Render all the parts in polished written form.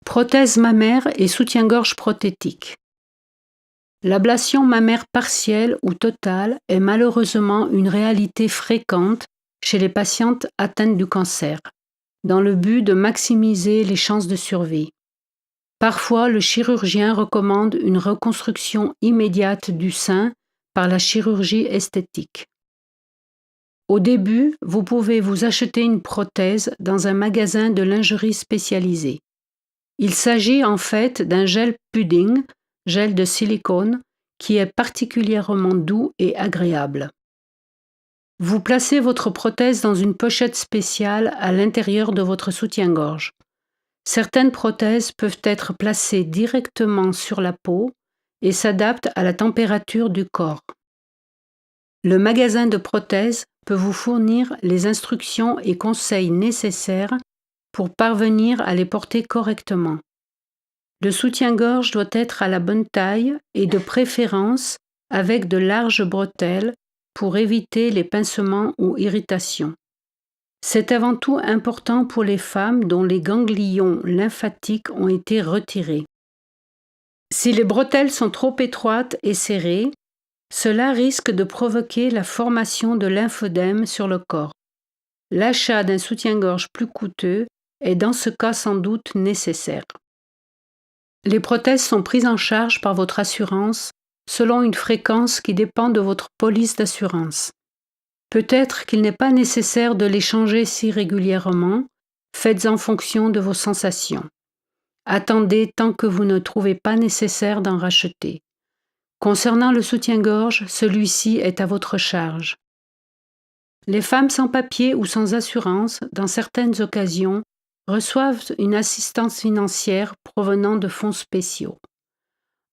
Prothèse mammaire et soutien-gorge prothétique. L'ablation mammaire partielle ou totale est malheureusement une réalité fréquente chez les patientes atteintes du cancer, dans le but de maximiser les chances de survie. Parfois, le chirurgien recommande une reconstruction immédiate du sein par la chirurgie esthétique. Au début, vous pouvez vous acheter une prothèse dans un magasin de lingerie spécialisé. Il s'agit en fait d'un gel pudding, gel de silicone, qui est particulièrement doux et agréable. Vous placez votre prothèse dans une pochette spéciale à l'intérieur de votre soutien-gorge. Certaines prothèses peuvent être placées directement sur la peau et s'adaptent à la température du corps. Le magasin de prothèses peut vous fournir les instructions et conseils nécessaires pour parvenir à les porter correctement. Le soutien-gorge doit être à la bonne taille et de préférence avec de larges bretelles pour éviter les pincements ou irritations. C'est avant tout important pour les femmes dont les ganglions lymphatiques ont été retirés. Si les bretelles sont trop étroites et serrées, cela risque de provoquer la formation de lymphodèmes sur le corps. L'achat d'un soutien-gorge plus coûteux est dans ce cas sans doute nécessaire. Les prothèses sont prises en charge par votre assurance selon une fréquence qui dépend de votre police d'assurance. Peut-être qu'il n'est pas nécessaire de les changer si régulièrement, faites en fonction de vos sensations. Attendez tant que vous ne trouvez pas nécessaire d'en racheter. Concernant le soutien-gorge, celui-ci est à votre charge. Les femmes sans papier ou sans assurance, dans certaines occasions, reçoivent une assistance financière provenant de fonds spéciaux.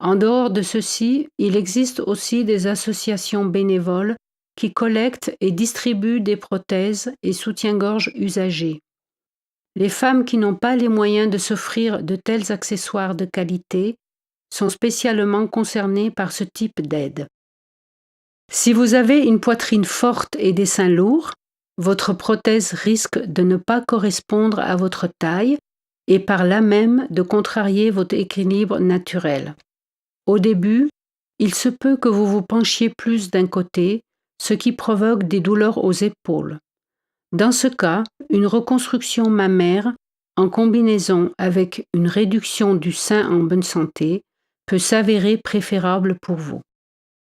En dehors de ceci, il existe aussi des associations bénévoles qui collectent et distribuent des prothèses et soutiens-gorge usagés. Les femmes qui n'ont pas les moyens de s'offrir de tels accessoires de qualité sont spécialement concernées par ce type d'aide. Si vous avez une poitrine forte et des seins lourds, votre prothèse risque de ne pas correspondre à votre taille et par là même de contrarier votre équilibre naturel. Au début, il se peut que vous vous penchiez plus d'un côté, ce qui provoque des douleurs aux épaules. Dans ce cas, une reconstruction mammaire, en combinaison avec une réduction du sein en bonne santé, peut s'avérer préférable pour vous.